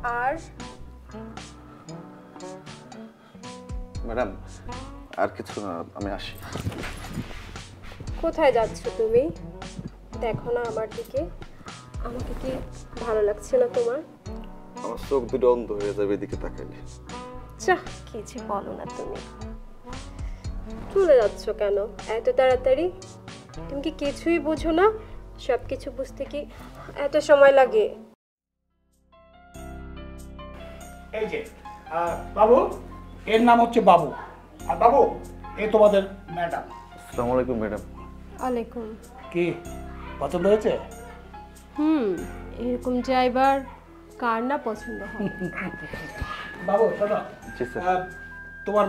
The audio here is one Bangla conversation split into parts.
আর ম্যাডাম আর কিছু না, আমি আসি। কোথায় যাচ্ছ তুমি? দেখো না আমার দিকে। আমাকে কি ভালো লাগছে না তোমার? আমার চোখ দুটো অন্ধ হয়ে যাবে এদিকে তাকাইলে। চাহ, কিছু বলো না তুমি। চলে যাচ্ছ কেন এত তাড়াতাড়ি? তুমি কি কিছুই বুঝো না? সবকিছু বুঝতে কি এত সময় লাগে? এই যে বাবু, এর নাম হচ্ছে বাবু। আর বাবু, এই তোমাদের ম্যাডাম। আসসালামু আলাইকুম ম্যাডাম। ওয়ালাইকুম। কি পছন্দ হয়েছে? এরকম ড্রাইভার কার না পছন্দ হয়? বাবু শোনো, জি স্যার। তোমার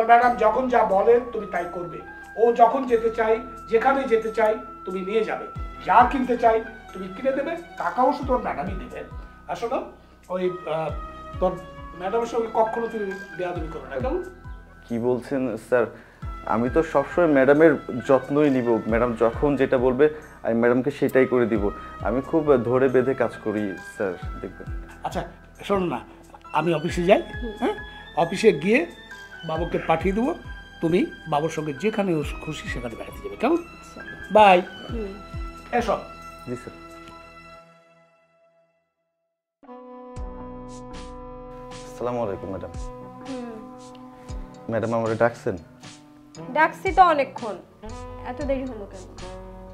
ম্যাডাম যখন যা বলে তুমি তাই করবে। ও যখন যেতে চাই, যেখানে যেতে চাই তুমি নিয়ে যাবে। যা কিনতে চাই তুমি কিনে দেবে, টাকা অবশ্য তোর ম্যাডামই দেবে। আর শোনো, ওই তোর ম্যাডামের সঙ্গে কখনো তুমি বেয়াদবি করো না, কেমন? কি বলছেন স্যার? আমি তো সবসময় ম্যাডামের যত্নই নিব। ম্যাডাম যখন যেটা বলবে আমি ম্যাডামকে সেটাই করে দিব। আমি খুব ধরে বেঁধে কাজ করি স্যার, দেখবেন। আচ্ছা শোনো না, আমি অফিসে যাই, হ্যাঁ? অফিসে গিয়ে বাবুকে পাঠিয়ে দেবো। তুমি বাবুর সঙ্গে যেখানে খুশি সেখানে বেড়াতে যাবে, কেমন? বাই। এসো। জি স্যার। আসসালামু আলাইকুম ম্যাডাম। ম্যাডাম আমারে ডাকছেন? ডাকছি তো অনেকক্ষণ, এত দেরি হলো কেন?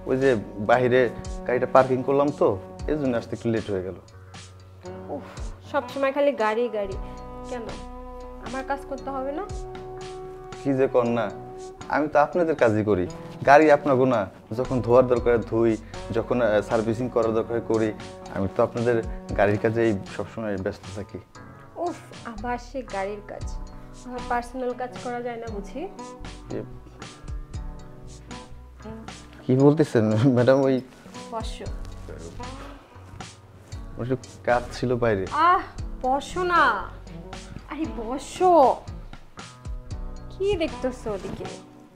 ওই যে বাইরে গাড়িটা পার্কিং করলাম তো, এই জন্য আসতে একটু লেট হয়ে গেল। উফ, সবসময় খালি গাড়ি গাড়ি কেন? আমার কাজ করতে হবে না? কি যে কর না, আমি তো আপনাদের কাজই করি। গাড়ি আপনার গোনা, যখন ধোয়ার দরকার ধুই, যখন সার্ভিসিং করার দরকার করি। আমি তো আপনাদের গাড়ির কাজেই সবসময় ব্যস্ত থাকি। উফ, আবার সে গাড়ির কাজ। আমার পার্সোনাল কাজ করা যায় না বুঝি? কি বলতেছেন ম্যাডাম? ওই বসো। কাজ ছিল বাইরে। বসো না। আরে বসো। কি দেখতেছো ওদিকে?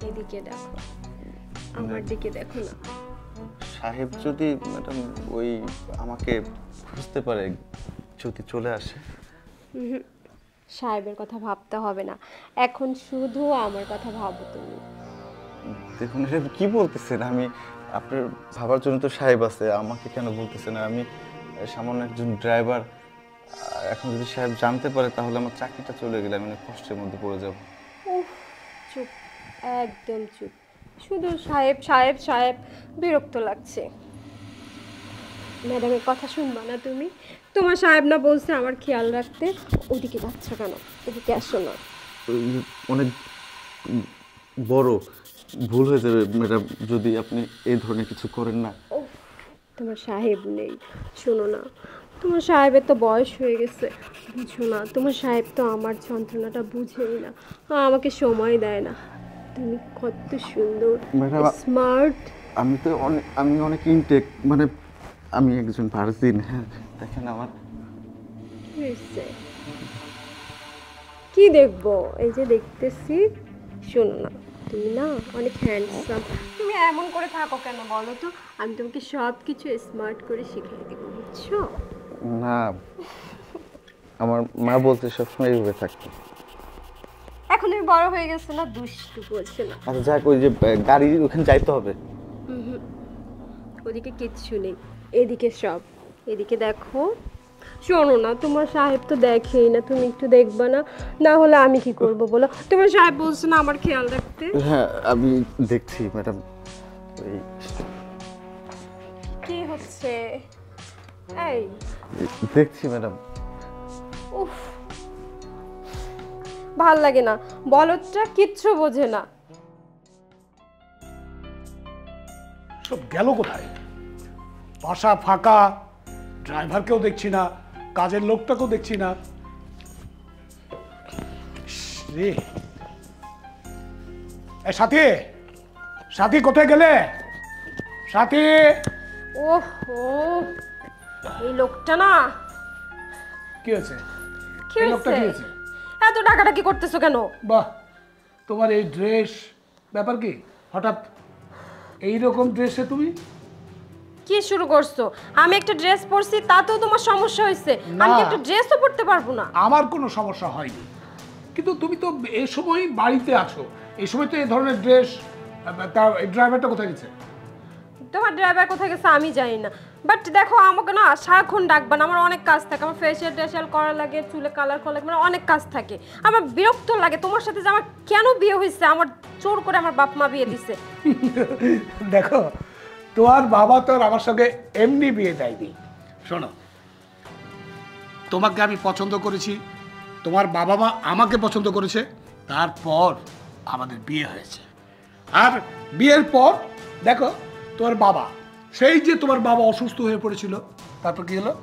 এদিকে দেখো, আমার দিকে দেখো না। সাহেব যদি ম্যাডাম ওই আমাকে খুঁজতে পারে, যদি চলে আসে। সাহেবের কথা ভাবতে হবে না, এখন শুধু আমার কথা ভাবো তুমি। দেখুন এটা কি বলতেছেন? আমি আপনার ভাবার জন্য তো সাহেব আছে, আমাকে কেন বলতেছেন? আমি সামান্য একজন ড্রাইভার। এখন যদি সাহেব জানতে পারে তাহলে আমার চাকরিটা চলে গেলে আমি অনেক কষ্টের মধ্যে পড়ে যাব। উফ, চুপ, একদম চুপ। শুধু সাহেব সাহেব সাহেব, বিরক্ত লাগছে। ম্যাডামের কথা শুনবা না তুমি? তোমার সাহেব না বলছে আমার খেয়াল রাখতে? ওদিকে যাচ্ছ কেন? এদিকে আসো না। অনেক বড় ভুল হয়ে যাবে ম্যাডাম যদি আপনি এই ধরনের কিছু করেন না। তোমার সাহেব নেই, শোনো না, তোমার সাহেবের তো বয়স হয়ে গেছে, বুঝো না? তোমার সাহেব তো আমার যন্ত্রণাটা বুঝেই না, আমাকে সময় দেয় না। তুমি কত সুন্দর, স্মার্ট। আমি অনেক ইনটেক, মানে আমি একজন ভার্জিন। হ্যাঁ দেখেন আমার কি দেখবো? এই যে দেখতেছি। শোনো না, তুমি না অনেক হ্যান্ডসাম। তুমি এমন করে থাকো কেন বলো তো? আমি তোমাকে সব কিছু স্মার্ট করে শিখিয়ে দেবো, বুঝছো? না, আমার মা বলতে সবসময় এইভাবে থাকতো। এখন তুমি বড় হয়ে গেছো না, দুষ্টু বলছে না। আচ্ছা যাক, ওই যে গাড়ি ওখানে যাইতে হবে। ওদিকে কিচ্ছু নেই, এদিকে সব। এদিকে দেখো। শোনো না, তোমার সাহেব তো দেখেই না, তুমি একটু দেখবা না? না হলে আমি কি করব বলো? তোমার সাহেব বলছে না আমার খেয়াল রাখতে? হ্যাঁ আমি দেখছি ম্যাডাম। কি হচ্ছে? এই দেখছি ম্যাডাম। উফ, ভাল লাগে না, বলদটা কিচ্ছু বোঝে না। সব গেল কোথায়? বাসা ফাঁকা, ড্রাইভারকেও দেখছি না, কাজের লোকটাকেও দেখছি না। রে সাথী, সাথী কোথায় গেলে? সাথী! ওহো, এই লোকটা না। কি হয়েছে? কি হয়েছে? এত টাকাটাকি করতেছো কেন? বাহ, তোমার এই ড্রেস, ব্যাপার কি? হঠাৎ এইরকম ড্রেসে তুমি? কি শুরু করছো? আমি একটা ড্রেস পরছি তাতেও তোমার সমস্যা হয়েছে? আমি কি একটা ড্রেসও পরতে পারবো না? আমার কোনো সমস্যা হয়নি, কিন্তু তুমি তো এই সময় বাড়িতে আছো, এই সময় তো এই ধরনের ড্রেস। তার ড্রাইভারটা কোথায় গেছে? তোমার ড্রাইভার কোথায় গেছে আমি জানি না, বাট দেখো আমাকে না সারাক্ষণ ডাকবা না, আমার অনেক কাজ থাকে, আমার ফেশিয়াল টেশিয়াল করা লাগে, চুলে কালার করা লাগে, মানে অনেক কাজ থাকে, আমার বিরক্ত লাগে তোমার সাথে যে আমার কেন বিয়ে হয়েছে, আমার জোর করে আমার বাপ মা বিয়ে দিছে। দেখো, তোমার বাবা তো আর আমার সঙ্গে এমনি বিয়ে দেয়নি। শোনো, তোমাকে আমি পছন্দ করেছি, তোমার বাবা মা আমাকে পছন্দ করেছে, তারপর আমাদের বিয়ে হয়েছে। আর বিয়ের পর দেখো, তোমার বাবা, সেই যে তোমার বাবা অসুস্থ হয়ে পড়েছিল, তারপর কি হলো?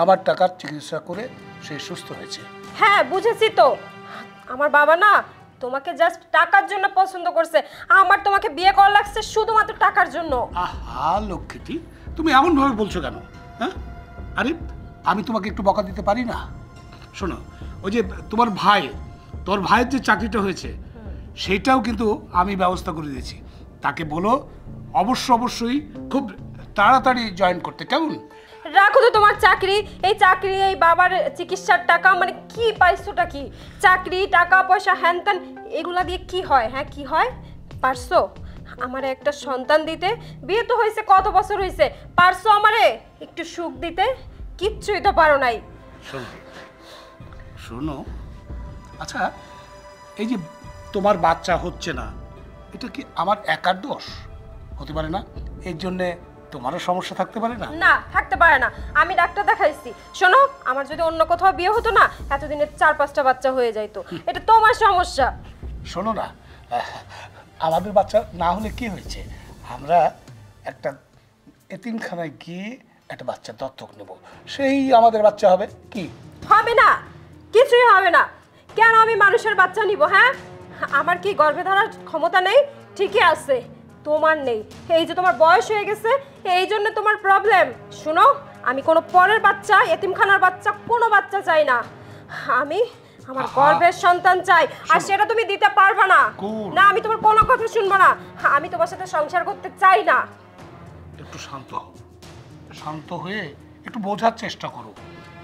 আমার টাকার চিকিৎসা করে সে সুস্থ হয়েছে। হ্যাঁ বুঝেছি তো, আমার বাবা না তোমাকে জাস্ট টাকার জন্য পছন্দ করছে, আমার তোমাকে বিয়ে করা লাগছে শুধুমাত্র টাকার জন্য। আহা লক্ষ্মীটি, তুমি এমন ভাবে বলছো কেন? হ্যাঁ, আরে আমি তোমাকে একটু বকা দিতে পারি না? শোনো, ওই যে তোমার ভাইয়ের যে চাকরিটা হয়েছে, সেটাও কিন্তু আমি ব্যবস্থা করে দিয়েছি। তাকে বলো অবশ্যই খুব তাড়াতাড়ি জয়েন করতে, কেমন? রাখো তো তোমার চাকরি, এই চাকরি, এই বাবার চিকিৎসার টাকা, মানে কি পাইছোটা কি? চাকরি, টাকা পয়সা, হ্যান ত্যান, এগুলা দিয়ে কি হয়? হ্যাঁ কি হয়? পারছো আমারে একটা সন্তান দিতে? বিয়ে তো হয়েছে কত বছর হয়েছে, পারছো আমারে একটু সুখ দিতে? কিচ্ছুই তো পারো নাই। শোনো, আচ্ছা এই যে তোমার বাচ্চা হচ্ছে না, এটা কি আমার একার দোষ? হতে পারে না? এর জন্যে তোমারও সমস্যা থাকতে পারে না? না, থাকতে পারে না, আমি ডাক্তার দেখাইছি। শোনো, আমার যদি অন্য কোথাও বিয়ে হতো না, এতদিনে 4-5টা বাচ্চা হয়ে যাইতো, এটা তোমার সমস্যা। শোনো না, আমাদের বাচ্চা না হলে কি হয়েছে, আমরা একটা এতিমখানায় গিয়ে একটা বাচ্চা দত্তক নেব, সেই আমাদের বাচ্চা হবে। কি হবে না? কিছুই হবে না। কেন আমি মানুষের বাচ্চা নিব? হ্যাঁ, আমার কি গর্ভে ধরার ক্ষমতা নেই? ঠিকই আছে, তোমার নেই। এই যে তোমার বয়স হয়ে গেছে, এই জন্য তোমার প্রবলেম। শুনো, আমি কোনো পরের বাচ্চা, এতিমখানার বাচ্চা, কোনো বাচ্চা চাই না। আমি আমার গর্ভের সন্তান চাই, আর সেটা তুমি দিতে পারবে না। না, আমি তোমার কোনো কথা শুনবো না, আমি তোমার সাথে সংসার করতে চাই না। একটু শান্ত হয়ে একটু বোঝার চেষ্টা করো।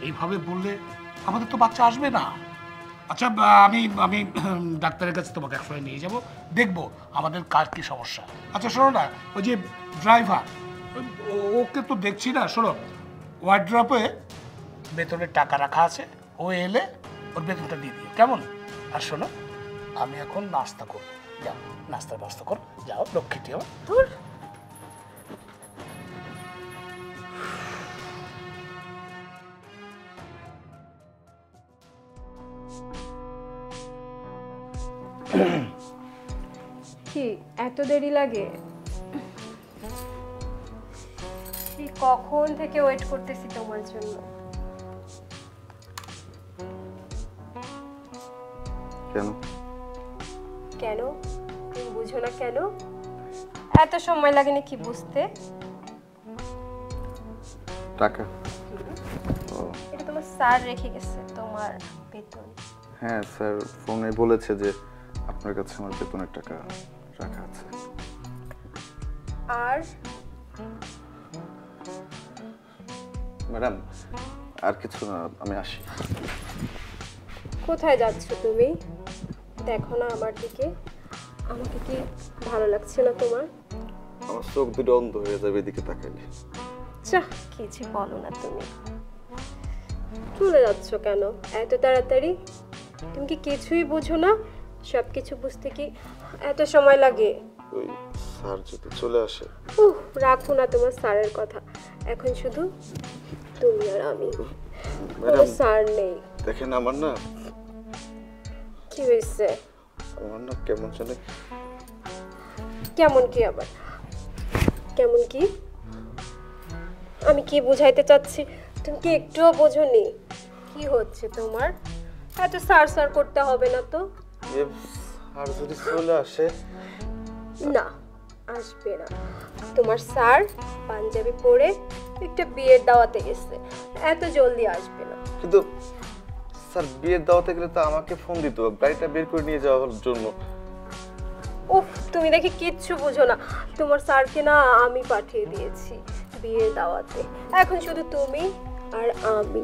এইভাবে বললে আমাদের তো বাচ্চা আসবে না। আচ্ছা, আমি ডাক্তারের কাছে তোমাকে একসময় নিয়ে যাব, দেখবো আমাদের কার কি সমস্যা। আচ্ছা শোনো না, ওই যে ড্রাইভার, ওকে তো দেখছি না। শোনো, ওয়ার্ড্রপে বেতনের টাকা রাখা আছে, ও এলে ওর বেতনটা দিয়ে দিও, কেমন? আর শোনো, আমি এখন নাস্তা করবো, যাও নাস্তার ব্যবস্থা করো, যাও লক্ষ্মীটি আমার। ধুর, কি এত দেরি লাগে? এই কখন থেকে ওয়েট করতেছি তোমার জন্য। কেন? কেন? তুমি বুঝো না কেন? এত সময় লাগে নাকি বুঝতে? টাকা? এটা তোমার স্যার রেখে গেছে, তোমার বেতন। হ্যাঁ স্যার ফোনে বলেছে যে আপনার কাছে আমার বেতনের টাকা রাখা আছে। আর ম্যাডাম আর কিছু না, আমি আসি। কোথায় যাচ্ছ তুমি? দেখো না আমার দিকে, আমাকে কি ভালো লাগছে না তোমার? আমার চোখ দুটো অন্ধ হয়ে যাবে এদিকে তাকাইলে। চাহ, কিছু বলো না তুমি। চলে যাচ্ছ কেন এত তাড়াতাড়ি? তুমি কি কিছুই বুঝো না? সব কিছু বুঝতে কি এত সময় লাগে? ওই স্যার যদি চলে আসে। রাখো না তোমার স্যারের কথা, এখন শুধু তুমি আর আমি, কোনো স্যার নেই। দেখেন আমার না, কি হয়েছে? আমার না কেমন জানে। কেমন কি আবার? কেমন কি? আমি কি বুঝাইতে চাচ্ছি তুমি কি একটুও বোঝোনি? কি হচ্ছে তোমার? এত সার করতে হবে না তো। আর যদি চলে আসে? না, আসবে না। তোমার স্যার পাঞ্জাবি পরে একটা বিয়ের দাওয়াতে গেছে, এত জলদি আসবে না। কিন্তু স্যার বিয়ের দাওয়াতে গেলে তো আমাকে ফোন দিত গাড়িটা বের করে নিয়ে যাওয়ার জন্য। উফ, তুমি দেখি কিচ্ছু বুঝো না। তোমার স্যারকে না আমি পাঠিয়ে দিয়েছি বিয়ের দাওয়াতে। এখন শুধু তুমি আর আমি।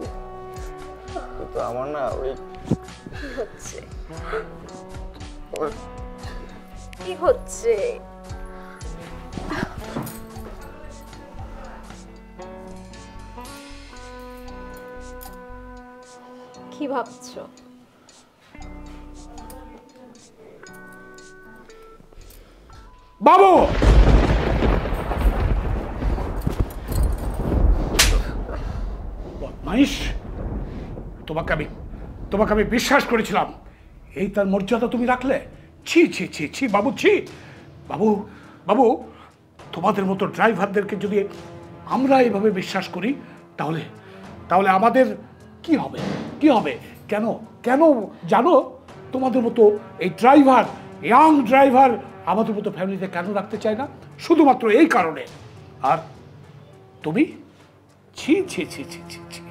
কিন্তু আমার না ওই কি হচ্ছে? কি হচ্ছে? কি ভাবছো? বাবু, বদমাইশ, তোমাকে আমি বিশ্বাস করেছিলাম, এই তার মর্যাদা তুমি রাখলে? ছি ছি ছি ছি বাবু, ছি। বাবু বাবু, তোমাদের মতো ড্রাইভারদেরকে যদি আমরা এইভাবে বিশ্বাস করি তাহলে তাহলে আমাদের কি হবে? কি হবে? কেন কেন জানো? তোমাদের মতো এই ড্রাইভার, ইয়াং ড্রাইভার আমাদের মতো ফ্যামিলিতে কেন রাখতে চায় না? শুধুমাত্র এই কারণে। আর তুমি, ছি ছি ছি ছি ছি ছি,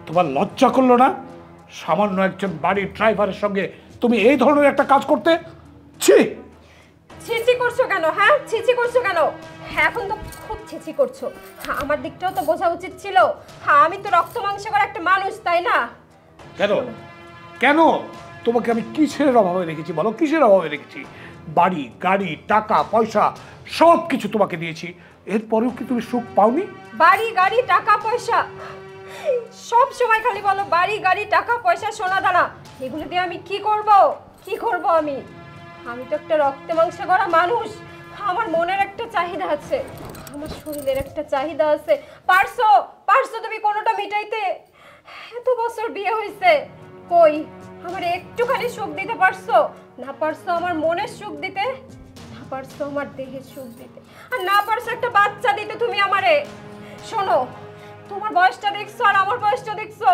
তোমার লজ্জা করলো না সামান্য একজন বাড়ির ড্রাইভারের সঙ্গে তুমি এই ধরনের একটা কাজ করতে? ছি। ছিছি করছো কেন? হ্যাঁ, ছিছি করছো কেন? এখন তো খুব ছিছি করছো। আমার দিকটাও তো বোঝা উচিত ছিল। হ্যাঁ, আমি তো রক্ত মাংস করা একটা মানুষ, তাই না? কেন কেন তোমাকে আমি কিসের অভাবে রেখেছি বলো? কিসের অভাবে রেখেছি? বাড়ি, গাড়ি, টাকা পয়সা সব কিছু তোমাকে দিয়েছি, এরপরেও কি তুমি সুখ পাওনি? বাড়ি, গাড়ি, টাকা পয়সা, সব সময় খালি বলো বাড়ি, গাড়ি, টাকা পয়সা, সোনা দানা। এগুলো দিয়ে আমি কি করব? কি করব আমি? আমি তো একটা রক্তে মাংসে করা মানুষ। আমার মনের একটা চাহিদা আছে, আমার শরীরের একটা চাহিদা আছে। পারছো পারছো তুমি কোনোটা মিটাইতে? এত বছর বিয়ে হয়েছে, কই আমার একটুখানি সুখ দিতে পারছো? না পারছো আমার মনের সুখ দিতে, না পারছো আমার দেহের সুখ দিতে, আর না পারছো একটা বাচ্চা দিতে তুমি আমারে। শোনো, তোমার বয়সটা দেখছো আর আমার বয়সটা দেখছো,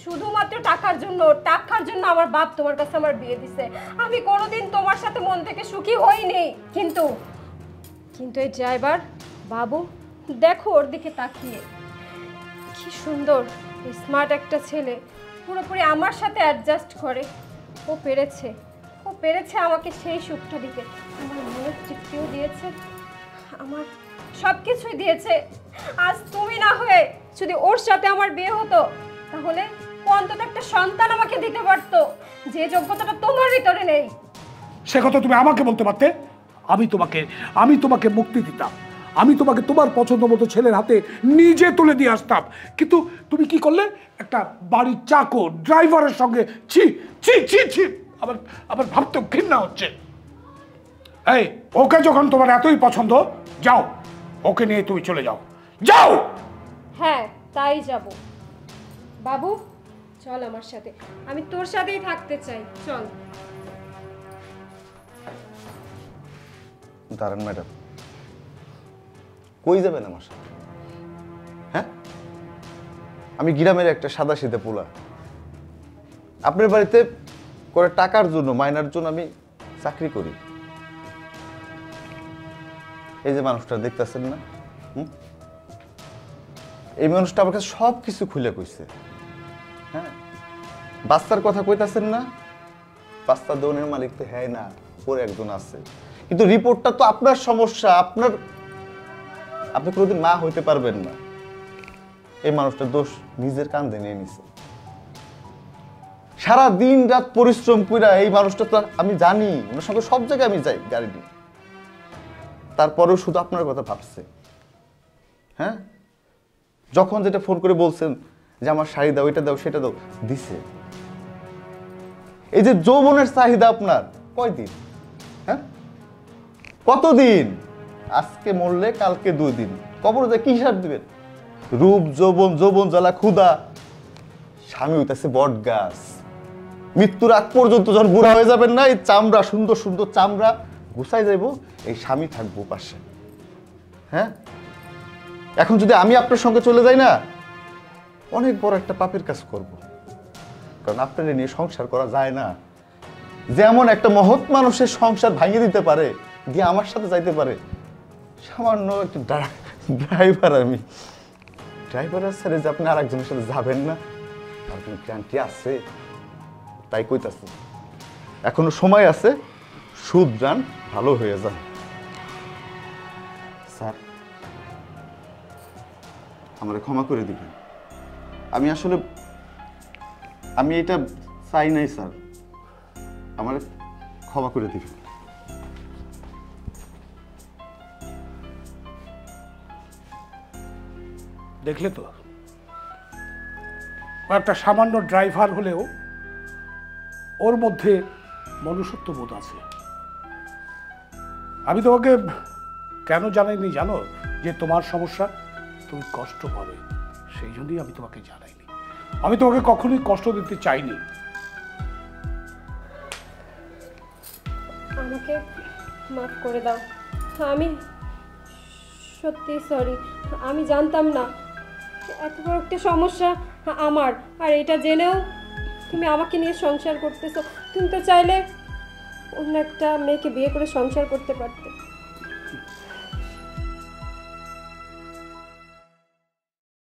শুধুমাত্র টাকার জন্য আমার বাপ তোমার কাছে আমার বিয়ে দিছে। আমি কোনোদিন তোমার সাথে মন থেকে সুখী হইনি। কিন্তু এই ড্রাইভার বাবু, দেখো ওর দিকে তাকিয়ে, কি সুন্দর স্মার্ট একটা ছেলে, পুরোপুরি আমার সাথে অ্যাডজাস্ট করে। ও পেরেছে আমাকে সেই সুখটা দিতে। আমার মনের তৃপ্তিও দিয়েছে, আমার সব কিছুই দিয়েছে। আজ তুমি না হয়ে যদি ওর সাথে আমার বিয়ে হতো, তাহলে অন্তত একটা সন্তান আমাকে দিতে পারতো, যে যোগ্যতাটা তোমার ভিতরে নেই। সে কথা তুমি আমাকে বলতে পারতে। আমি তোমাকে মুক্তি দিতাম, আমি তোমাকে তোমার পছন্দ মতো ছেলের হাতে নিজে তুলে দিয়ে আসতাম। কিন্তু তুমি কি করলে? একটা বাড়ির চাকর ড্রাইভারের সঙ্গে, ছি ছি ছি ছি, আবার ভাবতে ঘৃণা হচ্ছে। এই, ওকে যখন তোমার এতই পছন্দ, যাও ওকে নিয়ে তুমি চলে যাও, যাও। হ্যাঁ, তাই যাব। বাবু চল আমার সাথে, আমি তোর সাথেই থাকতে চাই, চল। দাঁড়ান ম্যাডাম, কই যাবেন আমার সাথে? হ্যাঁ, আমি গ্রামের একটা সাদা সিধে পোলা। আপনার বাড়িতে করে টাকার জন্য, মাইনার জন্য আমি চাকরি করি। এই যে মানুষটা দেখতেছেন না, এই মানুষটা আমার কাছে সব কিছু খুলে কইছে। হ্যাঁ, বাচ্চার কথা কইতাছেন না, বাচ্চা দোনের মালিক তো হ্যাঁ না, ওর একজন আছে, কিন্তু রিপোর্টটা তো আপনার সমস্যা। আপনি কোনোদিন মা হইতে পারবেন না। এই মানুষটার দোষ নিজের কাঁধে নিয়ে নিছে। সারা দিন রাত পরিশ্রম কইরা এই মানুষটা তো, আমি জানি ওনার সঙ্গে সব জায়গায় আমি যাই গাড়ি নিয়ে, তারপরেও শুধু আপনার কথা ভাবছে। হ্যাঁ, যখন যেটা ফোন করে বলছেন যে আমার শাড়ি দাও, এটা দাও, সেটা দাও, দিছে। এই যে যৌবনের চাহিদা আপনার কয়দিন? হ্যাঁ, কতদিন? আজকে মরলে কালকে 2 দিন, কবরে যায় কি হিসাব দিবেন? রূপ যৌবন, যৌবন জ্বালা ক্ষুধা, স্বামী হইতেছে বট গাছ। মৃত্যুর আগ পর্যন্ত যখন বুড়া হয়ে যাবেন না, এই চামড়া, সুন্দর সুন্দর চামড়া গুছাই যাইব, এই স্বামী থাকবো পাশে। হ্যাঁ, এখন যদি আমি আপনার সঙ্গে চলে যাই না, অনেক বড় একটা পাপের কাজ করব। কারণ আপনার নিয়ে সংসার করা যায় না। যেমন একটা মহৎ মানুষের সংসার ভাঙিয়ে দিতে পারে, দিয়ে আমার সাথে যাইতে পারে, সামান্য একটা ড্রাইভার। আমি ড্রাইভারের সাথে যে আপনি আর একজনের সাথে যাবেন না, আপনার গ্যারান্টি আছে? তাই কইতাছি, এখনো সময় আছে, শুধরান, ভালো হয়ে যান। স্যার, আমারে ক্ষমা করে দিবেন। আমি আসলে আমি এটা চাই নাই স্যার, আমারে ক্ষমা করে দিবেন। দেখলে তো, ও একটা সামান্য ড্রাইভার হলেও ওর মধ্যে মনুষ্যত্ব বোধ আছে। আমি তোমাকে কেন জানাইনি জানো? যে তোমার সমস্যা, তুমি কষ্ট পাবে, সেই জন্যই আমি তোমাকে জানাইনি। আমি তোমাকে কখনোই কষ্ট দিতে চাইনি। আমাকে মাফ করে দাও, আমি সত্যি সরি। আমি জানতাম না এত বড় একটা সমস্যা আমার, আর এটা জেনেও তুমি আমাকে নিয়ে সংসার করতেছো। তুমি তো চাইলে অন্য একটা মেয়েকে বিয়ে করে সংসার করতে পারতে।